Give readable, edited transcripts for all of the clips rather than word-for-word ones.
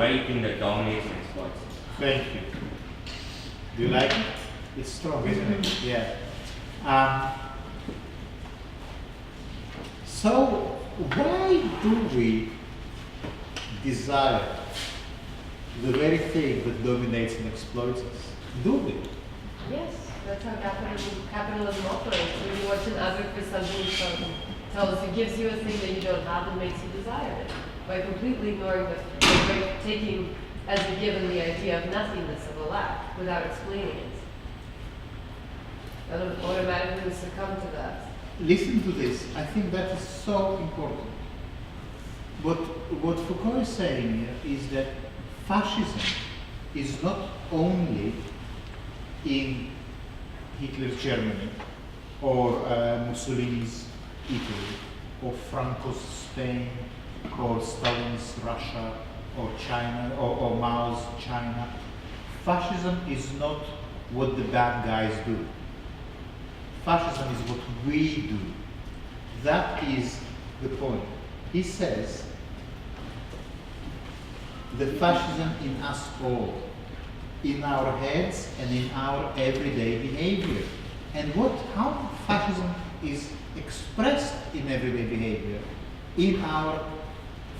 very thing that dominates and exploits. Thank you. Do you like it? It's strong, isn't it? Yeah. So why do we desire the very thing that dominates and exploits us? Do we? Yes, that's how capitalism operates. When you watch an advert for something, something tells you, gives you a thing that you don't have and makes you desire it. By completely ignoring by taking as a given the idea of nothingness of a lack without explaining it. And automatically we succumb to that. Listen to this. I think that is so important. What Foucault is saying here is that fascism is not only in Hitler's Germany or Mussolini's Italy or Franco's Spain or Stalin's Russia or China or Mao's China. Fascism is not what the bad guys do. Fascism is what we do. That is the point. He says the fascism in us all, in our heads and in our everyday behavior. And how fascism is expressed in everyday behavior, in our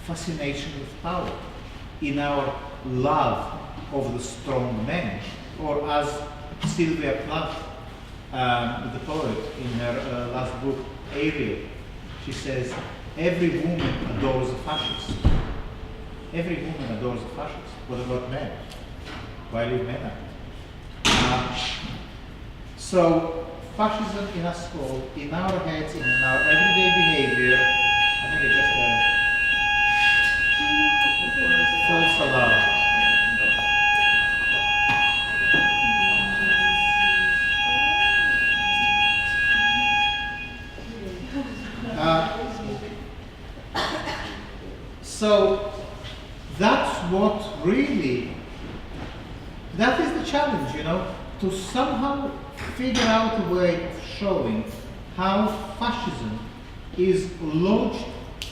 fascination with power, in our love of the strong man, or as Sylvia Plath, the poet, in her last book, Ariel, she says, every woman adores a fascist. Every woman adores a fascist. What about men? Why leave men out? So, fascism in us all, in our heads, in our everyday behavior, I think it's just a false alarm. So that's what really, that is the challenge, to somehow figure out a way of showing how fascism is lodged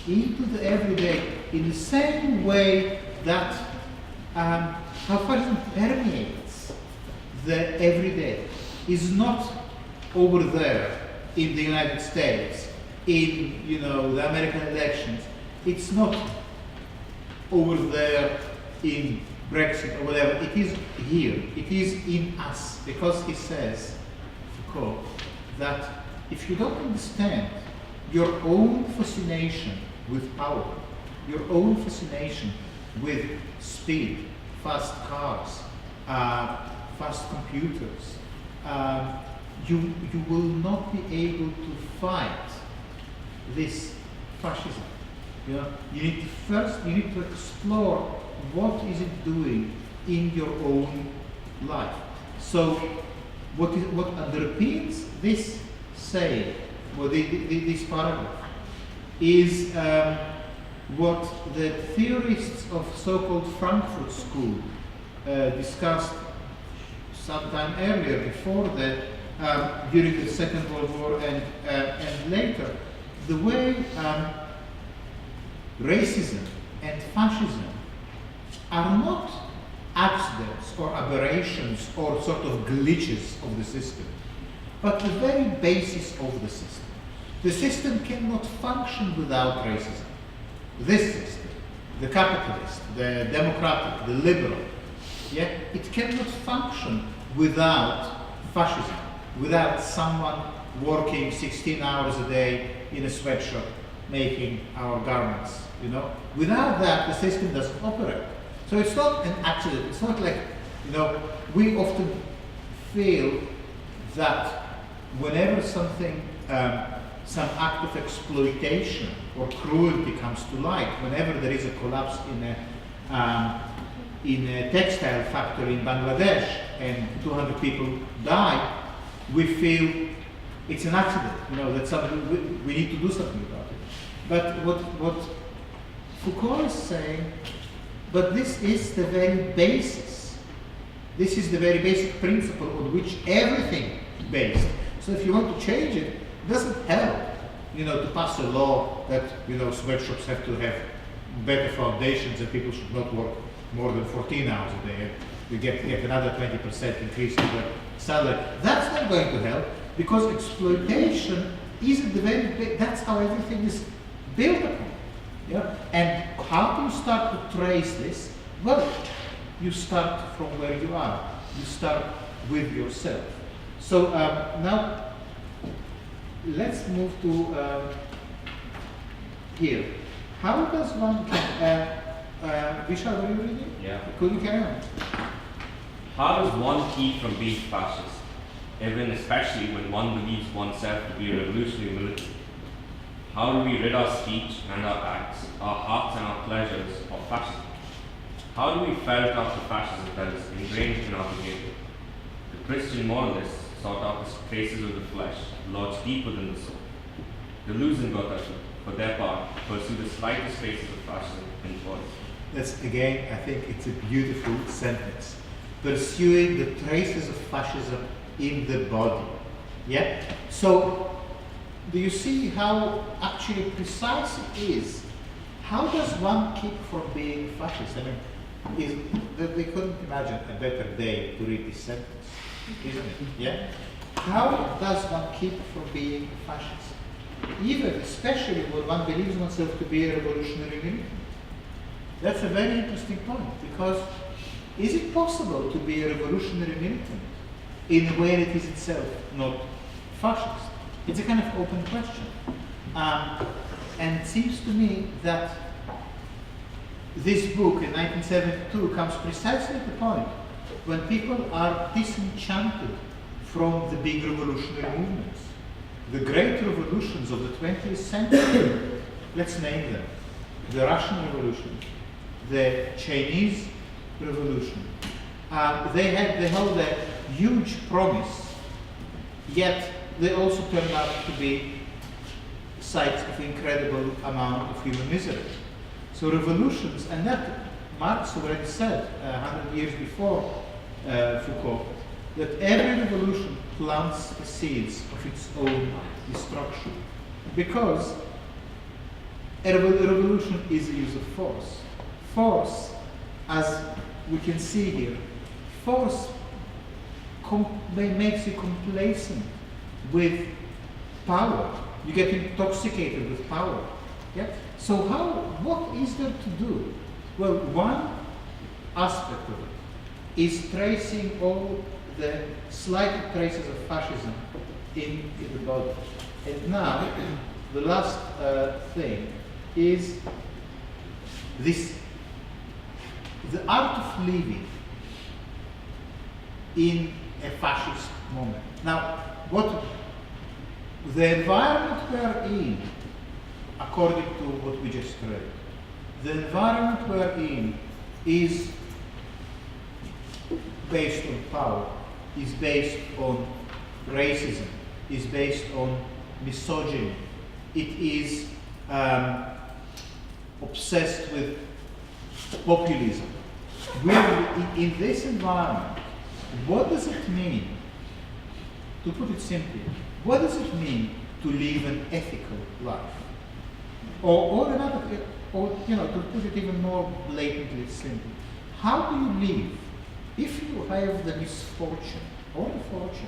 into the everyday in the same way that how fascism permeates the everyday, is not over there in the United States, in the American elections. It's not over there in Brexit or whatever. It is here. It is in us, because he says, Foucault, that if you don't understand your own fascination with power, your own fascination with speed, fast cars, fast computers, you will not be able to fight this fascism. You need to explore what is it doing in your own life. So what underpins this saying, or this paragraph, is what the theorists of so-called Frankfurt School discussed sometime earlier, before that, during the Second World War and later. The way racism and fascism are not accidents or aberrations or sort of glitches of the system, but the very basis of the system. The system cannot function without racism. This system, the capitalist, the democratic, the liberal, it cannot function without fascism, without someone working 16 hours a day in a sweatshop making our garments. Without that, the system doesn't operate. So it's not an accident. It's not like, we often feel that whenever something, some act of exploitation or cruelty comes to light, whenever there is a collapse in a textile factory in Bangladesh and 200 people die, we feel it's an accident, that something, we need to do something about it. But what Foucault is saying, but this is the very basis. This is the very basic principle on which everything is based. So if you want to change it, it doesn't help, to pass a law that, sweatshops have to have better foundations and people should not work more than 14 hours a day, you get another 20% increase in the salary. That's not going to help, because exploitation is at the very, that's how everything is built upon. Yeah? And how do you start to trace this? Well, you start from where you are. You start with yourself. So now, let's move to here. How does one, Vishal, were you reading? Yeah. Could you carry on? How does one keep from being fascist, even especially when one believes oneself to be a revolutionary militant? How do we rid our speech and our acts, our hearts and our pleasures of fascism? How do we ferret out the fascism that is ingrained in our behavior? The Christian moralists sought out the traces of the flesh, lodged deeper than the soul. The Lusengotter, for their part, pursue the slightest traces of fascism in bodies. That's, again, I think it's a beautiful sentence. Pursuing the traces of fascism in the body. Yeah? So, do you see how actually precise it is? How does one keep from being fascist? I mean, they couldn't imagine a better day to read this sentence, isn't it? Yeah? How does one keep from being a fascist? Even, especially when one believes oneself to be a revolutionary militant. That's a very interesting point, because is it possible to be a revolutionary militant in a way that is itself not fascist? It's a kind of open question. And it seems to me that this book in 1972 comes precisely at the point when people are disenchanted from the big revolutionary movements. The great revolutions of the 20th century, let's name them. The Russian Revolution, the Chinese Revolution. They held a huge promise, yet they also turned out to be sites of incredible amount of human misery. So revolutions, and that Marx already said 100 years before Foucault, that every revolution plants the seeds of its own destruction. Because a revolution is a use of force. Force, as we can see here, force makes you complacent with power. You get intoxicated with power. Yeah? So what is there to do? Well, one aspect of it is tracing all the slight traces of fascism in the body. And now, the last thing is this, the art of living in a fascist moment. Now, what the environment we are in, according to what we just read, the environment we are in is based on power, is based on racism, is based on misogyny. It is obsessed with populism. In this environment, what does it mean, to put it simply, what does it mean to live an ethical life? Or to put it even more blatantly simple, how do you live if you have the misfortune or the fortune?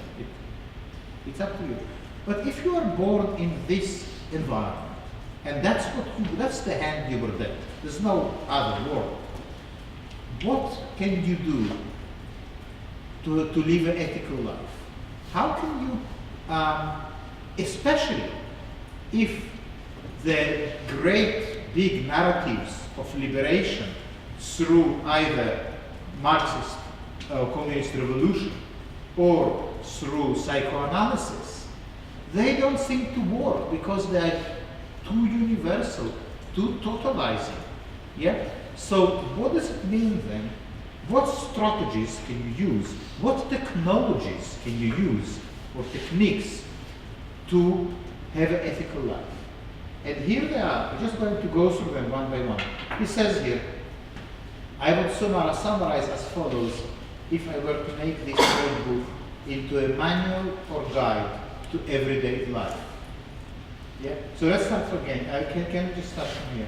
It's up to you. But if you are born in this environment, and that's the hand you were dealt, there's no other word. What can you do to live an ethical life? How can you, especially if the great big narratives of liberation through either Marxist or communist revolution or through psychoanalysis, they don't seem to work because they are too universal, too totalizing. Yeah? So what does it mean then? What strategies can you use? What technologies can you use or techniques to have an ethical life? And here they are. I'm just going to go through them one by one. He says here, I would summarize as follows if I were to make this great book into a manual or guide to everyday life. Yeah? So let's start again. Can we just start from here?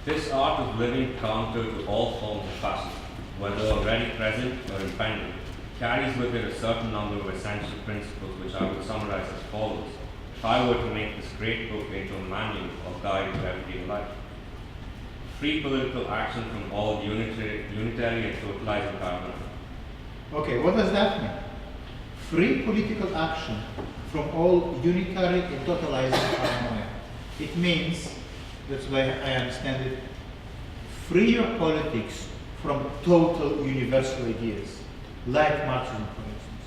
This art of living counter to all forms of fascism, whether already present or impending, carries with it a certain number of essential principles which I would summarize as follows, if I were to make this great book into a manual or guide to everyday life. Free political action from all unitary and totalizing paranoia. Okay, what does that mean? Free political action from all unitary and totalizing paranoia. It means, that's why I understand it, free your politics from total universal ideas, like Marxism, for instance.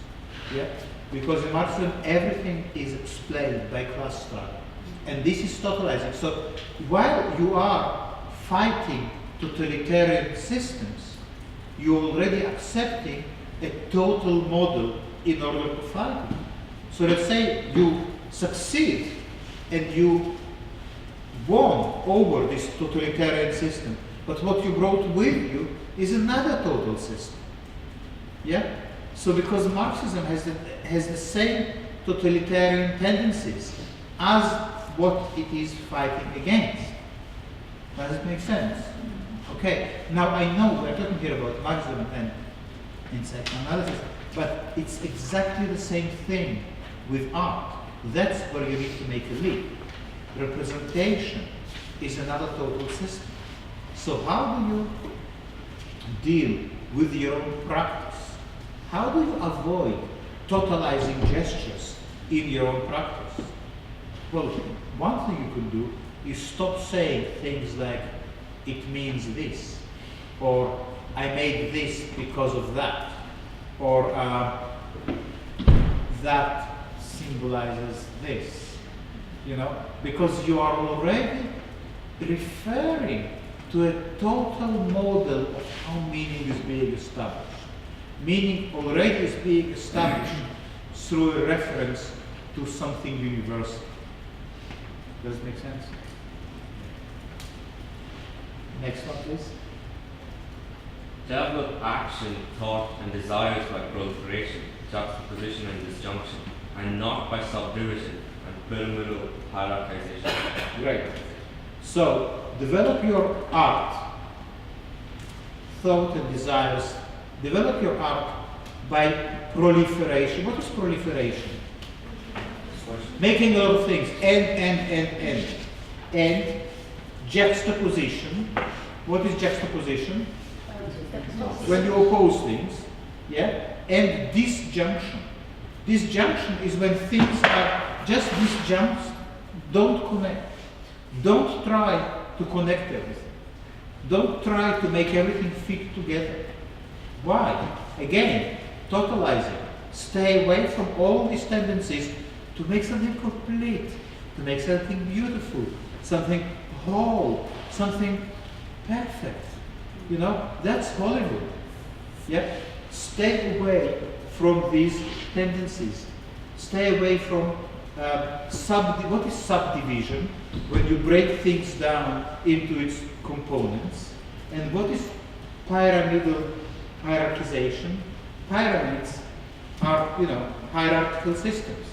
Yeah? Because in Marxism, everything is explained by class struggle. And this is totalizing. So while you are fighting totalitarian systems, you're already accepting a total model in order to fight it. So let's say you succeed and you won over this totalitarian system, but what you brought with you is another total system. Yeah? So because Marxism has the same totalitarian tendencies as what it is fighting against. Does it make sense? Okay, now I know we're talking here about Marxism and in psychoanalysis, but it's exactly the same thing with art. That's where you need to make a leap. Representation is another total system. So how do you deal with your own practice? How do you avoid totalizing gestures in your own practice? Well, one thing you can do is stop saying things like, it means this, or I made this because of that, or that symbolizes this, because you are already referring to a total model of how meaning is being established. Meaning already is being established through a reference to something universal. Does it make sense? Next one, please. Develop action, thought, and desires by proliferation, juxtaposition, and disjunction, and not by subdivision and pyramidal hierarchization. Great. So, develop your art, thought, and desires. Develop your art by proliferation. What is proliferation? Making a lot of things. And juxtaposition. What is juxtaposition? When you oppose things. Yeah? And disjunction. Disjunction is when things are just disjunct, don't connect. Don't try to connect everything. Don't try to make everything fit together. Why? Again, totalizing. Stay away from all these tendencies to make something complete, to make something beautiful, something whole, something perfect. That's Hollywood. Yeah? Stay away from these tendencies. Stay away from what is subdivision? When you break things down into its components. And what is pyramidal hierarchization? Pyramids are, hierarchical systems.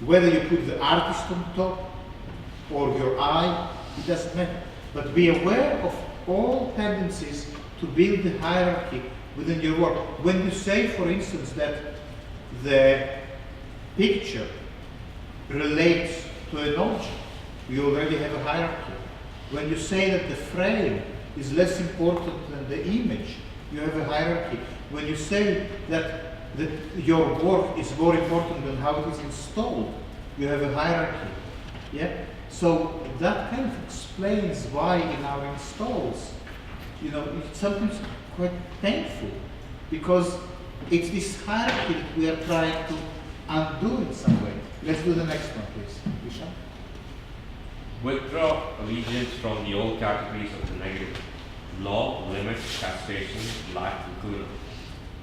Whether you put the artist on top or your eye, it doesn't matter. But be aware of all tendencies to build the hierarchy within your work. When you say, for instance, that the picture relates to an object, you already have a hierarchy. When you say that the frame is less important than the image, you have a hierarchy. When you say that your work is more important than how it is installed, you have a hierarchy. Yeah? So that kind of explains why in our installs, it's sometimes quite painful, because it's this hierarchy that we are trying to undo in some way. Let's do the next one, please. Vishal? Withdraw allegiance from the old categories of the negative: law, limit, castration, lack, lacuna,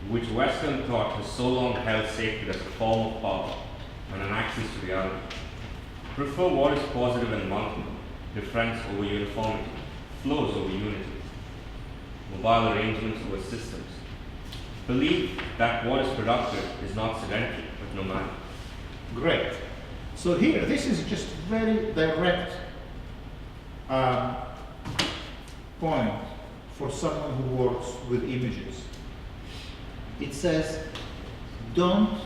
which Western thought has so long held sacred as a form of power and an access to reality. Prefer what is positive and multiple, difference over uniformity, flows over unity, mobile arrangements over systems. Believe that what is productive is not sedentary, but nomadic. Great. So here, this is just very direct point for someone who works with images. It says, don't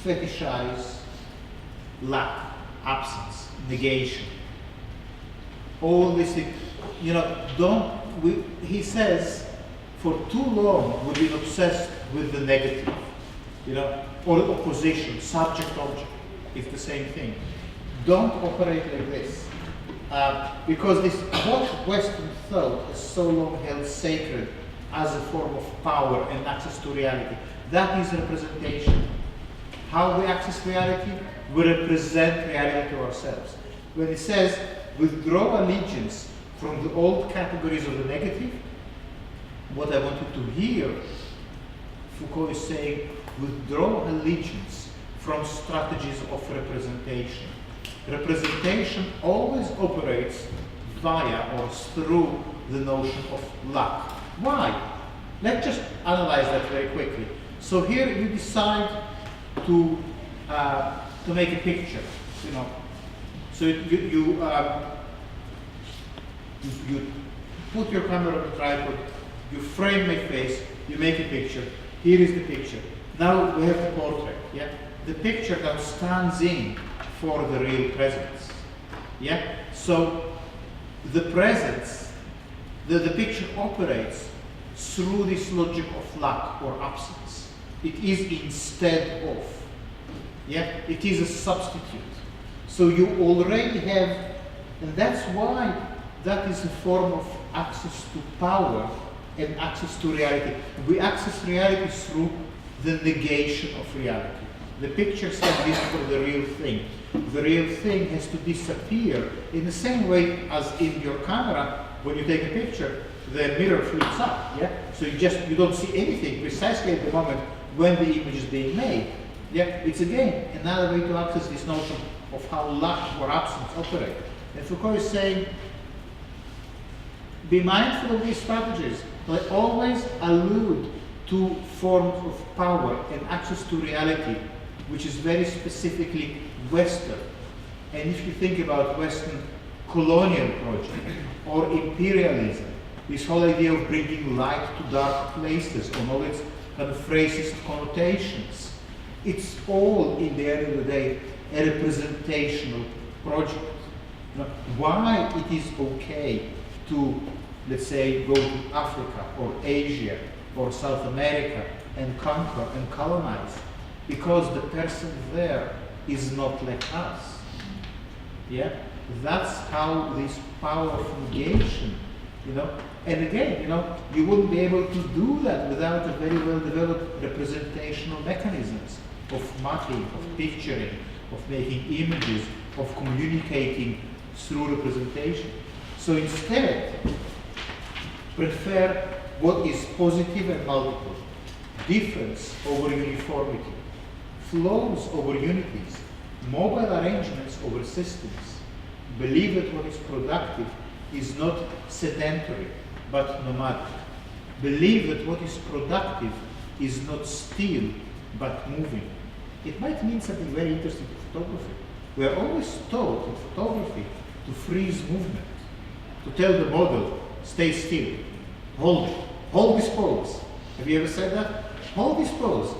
fetishize lack, absence, negation. All these things, he says, for too long we've been obsessed with the negative, or opposition, subject-object, it's the same thing. Don't operate like this. Because what Western thought has so long held sacred as a form of power and access to reality, that is representation. How we access reality? We represent reality to ourselves. When it says, withdraw allegiance from the old categories of the negative, what I want you to hear, Foucault is saying, withdraw allegiance from strategies of representation. Representation always operates via or through the notion of lack. Why? Let's just analyze that very quickly. So here you decide to make a picture, So you put your camera on a tripod, you frame my face, you make a picture. Here is the picture. Now we have the portrait. Yeah, the picture now stands in for the real presence. Yeah, so the presence, the picture operates through this logic of lack or absence. It is instead of. Yeah, it is a substitute. So you already have, and that's why that is a form of access to power and access to reality. We access reality through the negation of reality. The picture says this for the real thing. The real thing has to disappear in the same way as in your camera, when you take a picture, the mirror flips up, yeah? So you don't see anything precisely at the moment when the image is being made. Yeah, it's again another way to access this notion of how lack or absence operate. And Foucault is saying, be mindful of these strategies. They always allude to forms of power and access to reality, which is very specifically Western. And if you think about Western colonial project or imperialism, this whole idea of bringing light to dark places on all its kind of racist connotations, it's all, in the end of the day, a representational project. Why it is okay to, let's say, go to Africa or Asia or South America and conquer and colonize, because the person there is not like us. Yeah, that's how this power of negation, and again, you wouldn't be able to do that without a very well developed representational mechanisms of mapping, of picturing, of making images, of communicating through representation. So instead, prefer what is positive and multiple, difference over uniformity, flows over unities, mobile arrangements over systems. Believe that what is productive is not sedentary, but nomadic. Believe that what is productive is not still, but moving. It might mean something very interesting to photography. We are always taught in photography to freeze movement, to tell the model, stay still, hold this pose. Have you ever said that? Hold this pose.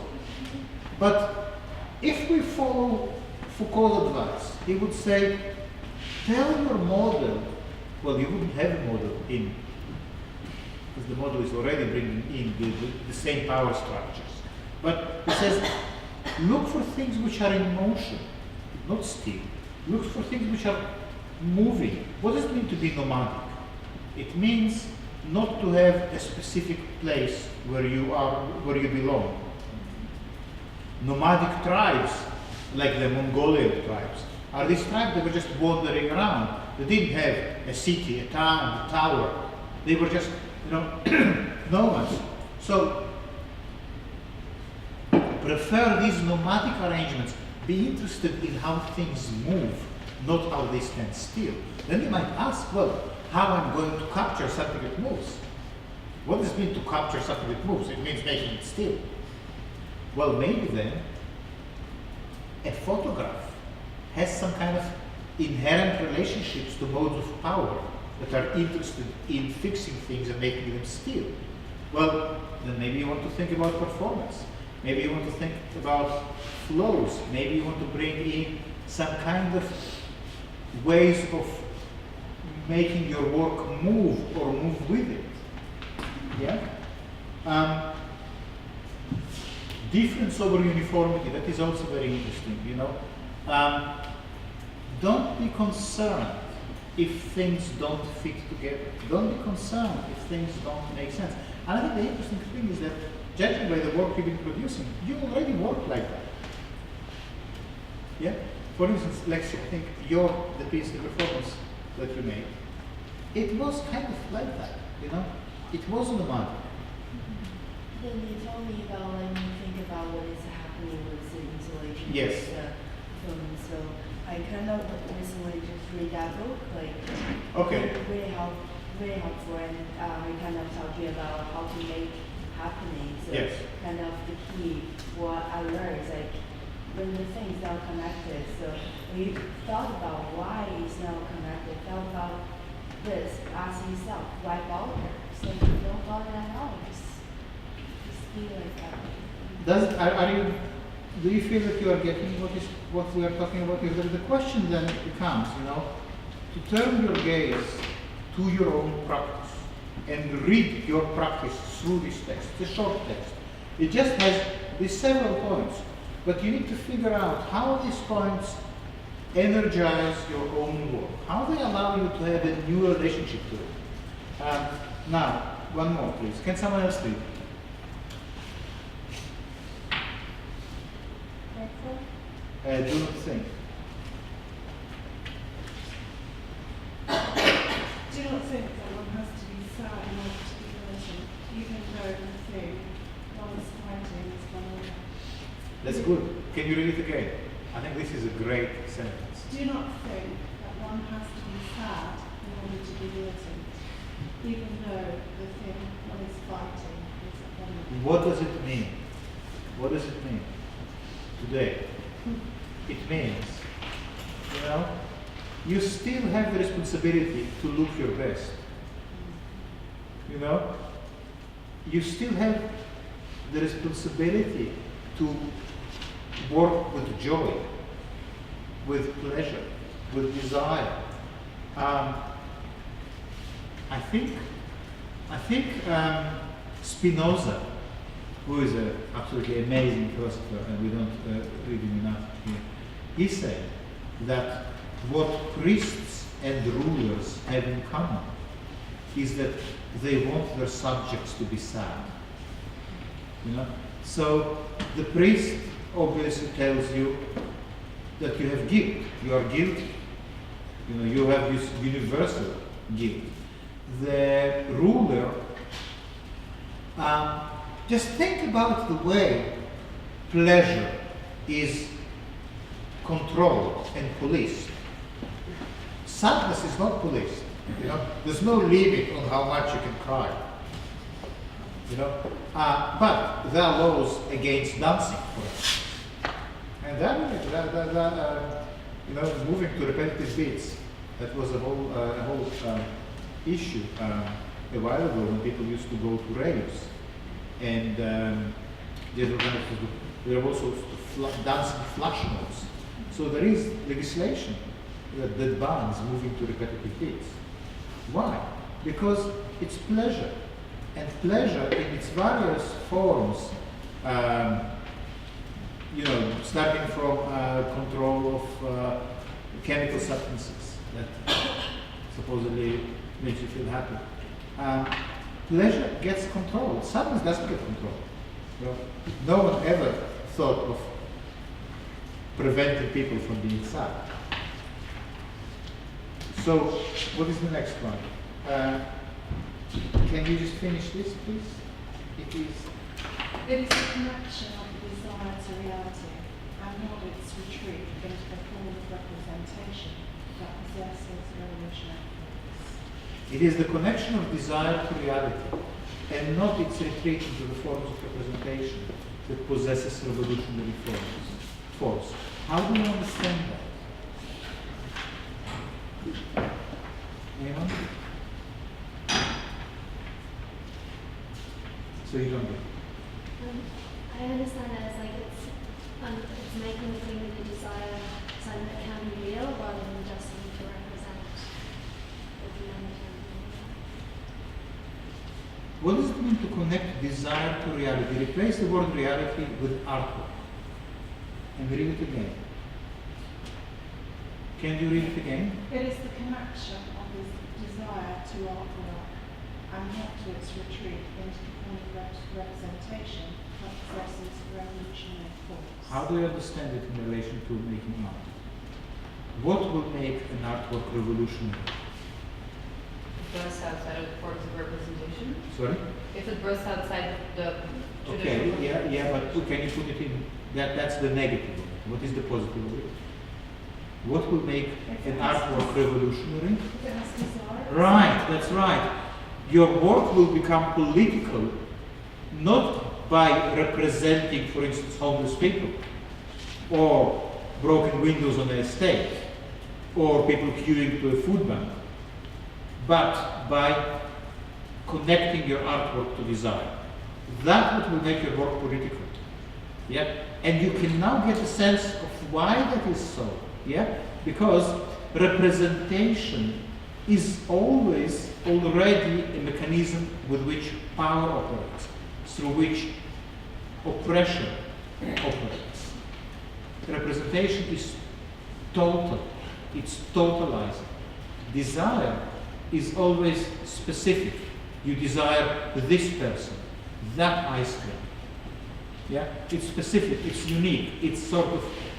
But if we follow Foucault's advice, he would say, tell your model, well, you wouldn't have a model in, because the model is already bringing in the same power structures. But he says, look for things which are in motion, not still. Look for things which are moving. What does it mean to be nomadic? It means not to have a specific place where you belong. Nomadic tribes, like the Mongolian tribes, are these tribes that were just wandering around. They didn't have a city, a town, a tower. They were just, nomads. So, prefer these nomadic arrangements. Be interested in how things move, not how they stand still. Then you might ask, well, how I'm going to capture something that moves? What does it mean to capture something that moves? It means making it still. Well, maybe then a photograph has some kind of inherent relationships to modes of power that are interested in fixing things and making them still. Well, then maybe you want to think about performance. Maybe you want to think about flows. Maybe you want to bring in some kind of ways of making your work move or move with it. Yeah? Difference over uniformity, that is also very interesting, you know. Don't be concerned if things don't fit together. Don't be concerned if things don't make sense. And I think the interesting thing is that, judging by the work you've been producing, you already work like that. Yeah? For instance, let's think the piece, the performance that you made, it was kind of like that, you know? It wasn't a magic. Then you told me about when you think about what is happening with the installation Yes. of the film. So I kind of recently just read that book, like Okay. really helpful, and we kind of talking about how to make happening. So Yes. kind of the key. What I learned is like when the things are connected. So when you thought about why it's not connected, thought about this, ask yourself why bother? So you don't bother at all. Just feel like that. Do you feel that you are getting what we are talking about here? The question then becomes, you know, to turn your gaze to your own practice and read your practice through this text. It's a short text. It just has these several points, but you need to figure out how these points energize your own work, how they allow you to have a new relationship to it. Now, one more, please. Can someone else read? Do not think. Do not think that one has to be sad in order to be militant, even though the thing one is fighting is one another. That's good. Can you read it again? I think this is a great sentence. Do not think that one has to be sad in order to be militant, even though the thing one is fighting is one another. What does it mean? What does it mean today? It means, you know, you still have the responsibility to look your best. You know, you still have the responsibility to work with joy, with pleasure, with desire. I think Spinoza, who is an absolutely amazing philosopher, and we don't read him enough here, he said that what priests and rulers have in common is that they want their subjects to be sad. You know? So the priest obviously tells you that you have guilt, you are guilty. You know, you have this universal guilt. The ruler, just think about the way pleasure is controlled and policed. Sadness is not policed. You know, there's no limit on how much you can cry. You know, but there are laws against dancing, for instance. And then, you know, moving to repetitive beats. That was a whole issue a while ago when people used to go to raves, and there were also dancing flash mobs. So there is legislation that bans moving to repetitive beats. Why? Because it's pleasure, and pleasure in its various forms. You know, starting from control of chemical substances that supposedly makes you feel happy. Pleasure gets controlled. Sadness doesn't get controlled. You know, no one ever thought of preventing people from being sad. So, what is the next one? Can you just finish this, please? It is. It is a connection of desire to reality, and not its retreat into the form of representation that possesses revolutionary force. It is the connection of desire to reality, and not its retreat into the forms of representation that possesses revolutionary force. How do you understand that? Anyone? So you don't get it. I understand it as like it's making the thing that you desire something that can be real rather than just something to represent the humanity. What does it mean to connect desire to reality? Replace the word reality with artwork. And read it again. Can you read it again? It is the connection of his desire to artwork and not to its retreat into the kind of representation that possesses revolutionary force. How do you understand it in relation to making art? What will make an artwork revolutionary? Bursts outside of the forms of representation. Sorry? If it bursts outside the Okay, traditional. yeah, but can you put it in? That's the negative of it. What is the positive of it? What will make an artwork revolutionary? If it has desire. Right, that's right. Your work will become political, not by representing, for instance, homeless people, or broken windows on the estate, or people queuing to a food bank, but by connecting your artwork to desire. That will make your work political. Yeah? And you can now get a sense of why that is so. Yeah? Because representation is always already a mechanism with which power operates, through which oppression operates. Representation is total, it's totalizing. Desire is always specific. You desire this person, that ice cream. Yeah? It's specific, it's unique, it's sort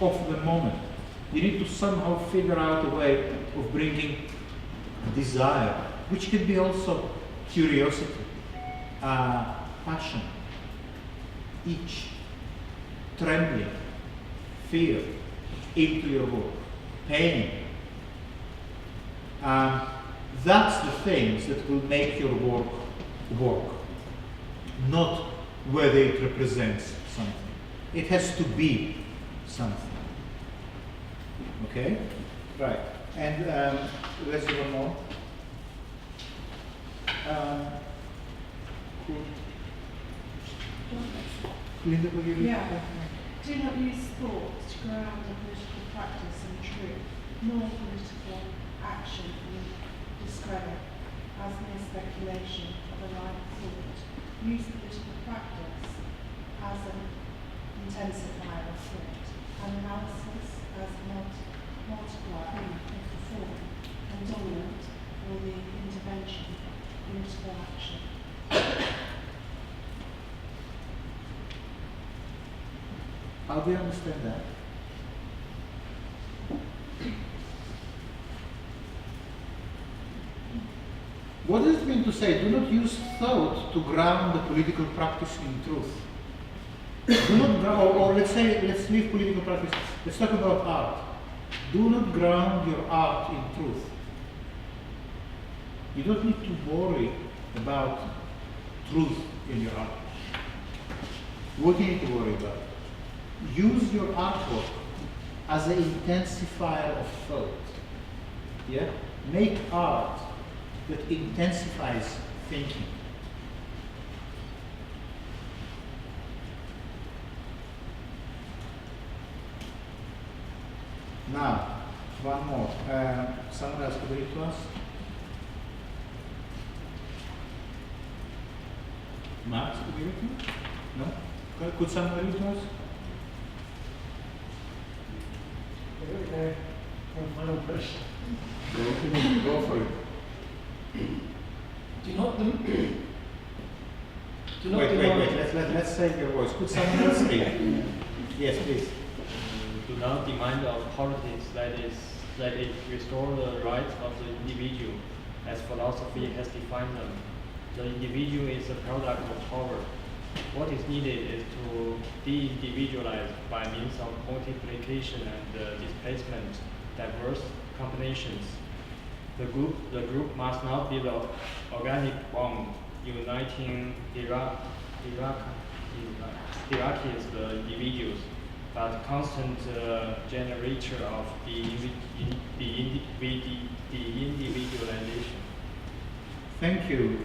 of the moment. You need to somehow figure out a way of bringing desire, which can be also curiosity, passion, itch, trembling, fear, into your work, pain. That's the things that will make your work work, not whether it represents something. It has to be something. Okay? Right. And let's do one more. Linda, will you read? Yeah. Do not use thought to ground a political practice in truth, nor political action in discredit, as mere speculation of a right thought. Use political practice as an intensifier of thought, and analysis as multiplier of the form, and dominant or the intervention of political action. How do you understand that? What does it mean to say, do not use thought to ground the political practice in truth? Do not or let's say, let's leave political practice, let's talk about art. Do not ground your art in truth. You don't need to worry about truth in your art. What do you need to worry about? Use your artwork as an intensifier of thought. Yeah? Make art that intensifies thinking. Now, one more. Someone else could read to us? Max, could you read to us? No? Could someone read to us? One final question. Go for it. Do not Wait. Let's save your voice. Could someone else speak? Yes, please. Do not demand of politics that it restore the rights of the individual, as philosophy has defined them. The individual is a product of power. What is needed is to de-individualize by means of multiplication and displacement, diverse combinations. The group must not be the organic bond uniting hierarchies the individuals, but constant generator of the individualization. Thank you.